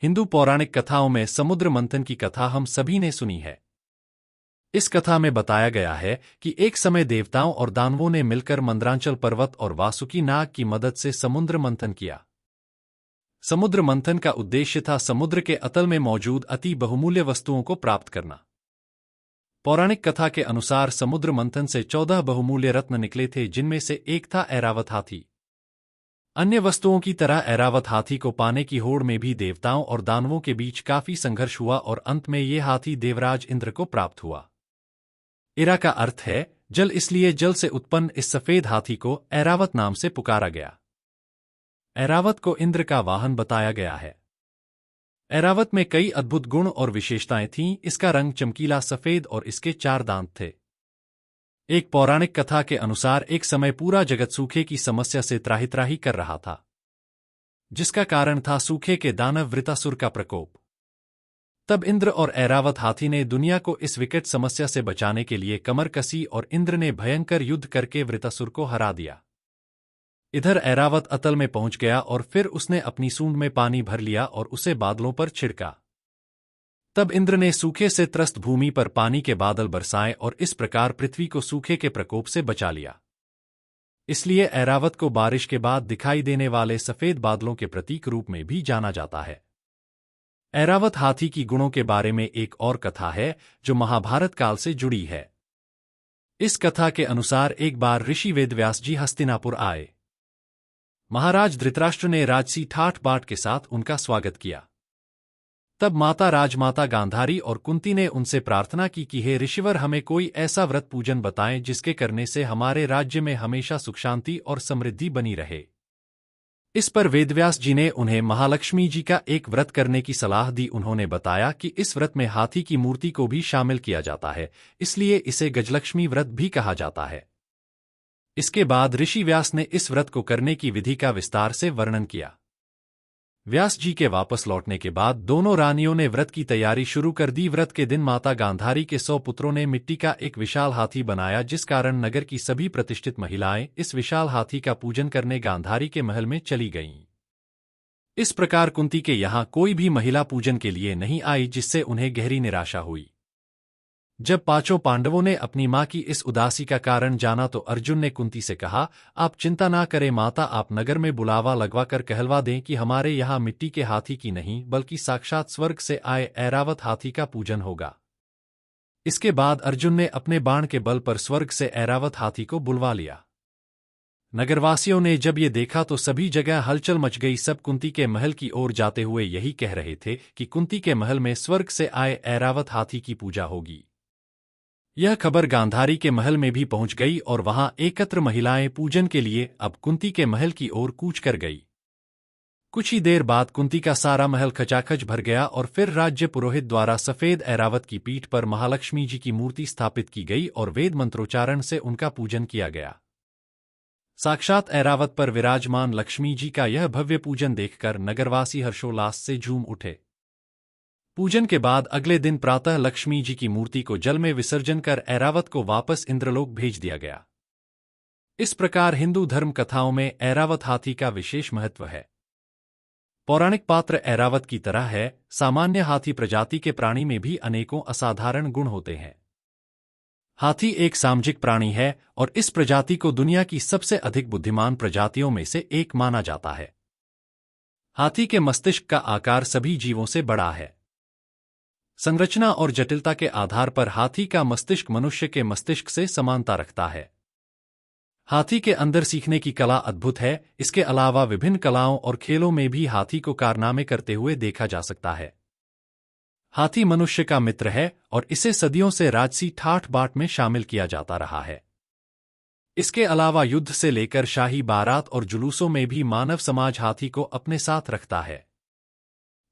हिंदू पौराणिक कथाओं में समुद्र मंथन की कथा हम सभी ने सुनी है। इस कथा में बताया गया है कि एक समय देवताओं और दानवों ने मिलकर मंदरांचल पर्वत और वासुकी नाग की मदद से समुद्र मंथन किया। समुद्र मंथन का उद्देश्य था समुद्र के अतल में मौजूद अति बहुमूल्य वस्तुओं को प्राप्त करना। पौराणिक कथा के अनुसार समुद्र मंथन से 14 बहुमूल्य रत्न निकले थे, जिनमें से एक था ऐरावत हाथी। अन्य वस्तुओं की तरह ऐरावत हाथी को पाने की होड़ में भी देवताओं और दानवों के बीच काफी संघर्ष हुआ और अंत में ये हाथी देवराज इंद्र को प्राप्त हुआ। इरा का अर्थ है जल, इसलिए जल से उत्पन्न इस सफेद हाथी को ऐरावत नाम से पुकारा गया। ऐरावत को इंद्र का वाहन बताया गया है। ऐरावत में कई अद्भुत गुण और विशेषताएं थीं। इसका रंग चमकीला सफेद और इसके 4 दांत थे। एक पौराणिक कथा के अनुसार एक समय पूरा जगत सूखे की समस्या से त्राहि कर रहा था, जिसका कारण था सूखे के दानव वृतासुर का प्रकोप। तब इंद्र और ऐरावत हाथी ने दुनिया को इस विकट समस्या से बचाने के लिए कमर कसी और इंद्र ने भयंकर युद्ध करके वृतासुर को हरा दिया। इधर ऐरावत अतल में पहुंच गया और फिर उसने अपनी सूंड में पानी भर लिया और उसे बादलों पर छिड़का। तब इंद्र ने सूखे से त्रस्त भूमि पर पानी के बादल बरसाए और इस प्रकार पृथ्वी को सूखे के प्रकोप से बचा लिया। इसलिए ऐरावत को बारिश के बाद दिखाई देने वाले सफेद बादलों के प्रतीक रूप में भी जाना जाता है। ऐरावत हाथी की गुणों के बारे में एक और कथा है जो महाभारत काल से जुड़ी है। इस कथा के अनुसार एक बार ऋषि वेदव्यास जी हस्तिनापुर आए। महाराज धृतराष्ट्र ने राजसी ठाठ बाट के साथ उनका स्वागत किया। तब माता राजमाता गांधारी और कुंती ने उनसे प्रार्थना की कि हे ऋषिवर, हमें कोई ऐसा व्रत पूजन बताएं जिसके करने से हमारे राज्य में हमेशा सुख शांति और समृद्धि बनी रहे। इस पर वेदव्यास जी ने उन्हें महालक्ष्मी जी का एक व्रत करने की सलाह दी। उन्होंने बताया कि इस व्रत में हाथी की मूर्ति को भी शामिल किया जाता है, इसलिए इसे गजलक्ष्मी व्रत भी कहा जाता है। इसके बाद ऋषि व्यास ने इस व्रत को करने की विधि का विस्तार से वर्णन किया। व्यास जी के वापस लौटने के बाद दोनों रानियों ने व्रत की तैयारी शुरू कर दी। व्रत के दिन माता गांधारी के 100 पुत्रों ने मिट्टी का एक विशाल हाथी बनाया, जिस कारण नगर की सभी प्रतिष्ठित महिलाएं इस विशाल हाथी का पूजन करने गांधारी के महल में चली गईं। इस प्रकार कुंती के यहाँ कोई भी महिला पूजन के लिए नहीं आई, जिससे उन्हें गहरी निराशा हुई। जब 5 पांडवों ने अपनी मां की इस उदासी का कारण जाना तो अर्जुन ने कुंती से कहा, आप चिंता ना करें माता, आप नगर में बुलावा लगवाकर कहलवा दें कि हमारे यहाँ मिट्टी के हाथी की नहीं बल्कि साक्षात स्वर्ग से आए ऐरावत हाथी का पूजन होगा। इसके बाद अर्जुन ने अपने बाण के बल पर स्वर्ग से ऐरावत हाथी को बुलवा लिया। नगरवासियों ने जब ये देखा तो सभी जगह हलचल मच गई। सब कुंती के महल की ओर जाते हुए यही कह रहे थे कि कुंती के महल में स्वर्ग से आए ऐरावत हाथी की पूजा होगी। यह खबर गांधारी के महल में भी पहुंच गई और वहां एकत्र महिलाएं पूजन के लिए अब कुंती के महल की ओर कूच कर गई। कुछ ही देर बाद कुंती का सारा महल खचाखच भर गया और फिर राज्य पुरोहित द्वारा सफेद ऐरावत की पीठ पर महालक्ष्मी जी की मूर्ति स्थापित की गई और वेद मंत्रोच्चारण से उनका पूजन किया गया। साक्षात ऐरावत पर विराजमान लक्ष्मी जी का यह भव्य पूजन देखकर नगरवासी हर्षोल्लास से झूम उठे। पूजन के बाद अगले दिन प्रातः लक्ष्मी जी की मूर्ति को जल में विसर्जन कर ऐरावत को वापस इंद्रलोक भेज दिया गया। इस प्रकार हिंदू धर्म कथाओं में ऐरावत हाथी का विशेष महत्व है। पौराणिक पात्र ऐरावत की तरह है, सामान्य हाथी प्रजाति के प्राणी में भी अनेकों असाधारण गुण होते हैं। हाथी एक सामाजिक प्राणी है और इस प्रजाति को दुनिया की सबसे अधिक बुद्धिमान प्रजातियों में से एक माना जाता है। हाथी के मस्तिष्क का आकार सभी जीवों से बड़ा है। संरचना और जटिलता के आधार पर हाथी का मस्तिष्क मनुष्य के मस्तिष्क से समानता रखता है। हाथी के अंदर सीखने की कला अद्भुत है। इसके अलावा विभिन्न कलाओं और खेलों में भी हाथी को कारनामे करते हुए देखा जा सकता है। हाथी मनुष्य का मित्र है और इसे सदियों से राजसी ठाठ बाट में शामिल किया जाता रहा है। इसके अलावा युद्ध से लेकर शाही बारात और जुलूसों में भी मानव समाज हाथी को अपने साथ रखता है।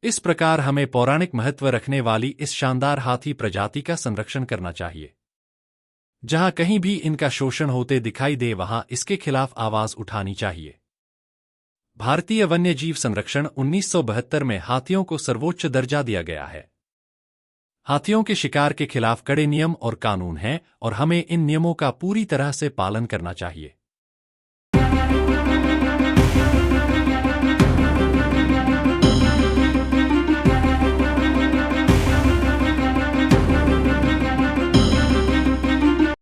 इस प्रकार हमें पौराणिक महत्व रखने वाली इस शानदार हाथी प्रजाति का संरक्षण करना चाहिए। जहां कहीं भी इनका शोषण होते दिखाई दे वहां इसके खिलाफ आवाज उठानी चाहिए। भारतीय वन्यजीव संरक्षण 1972 में हाथियों को सर्वोच्च दर्जा दिया गया है। हाथियों के शिकार के खिलाफ कड़े नियम और कानून हैं और हमें इन नियमों का पूरी तरह से पालन करना चाहिए।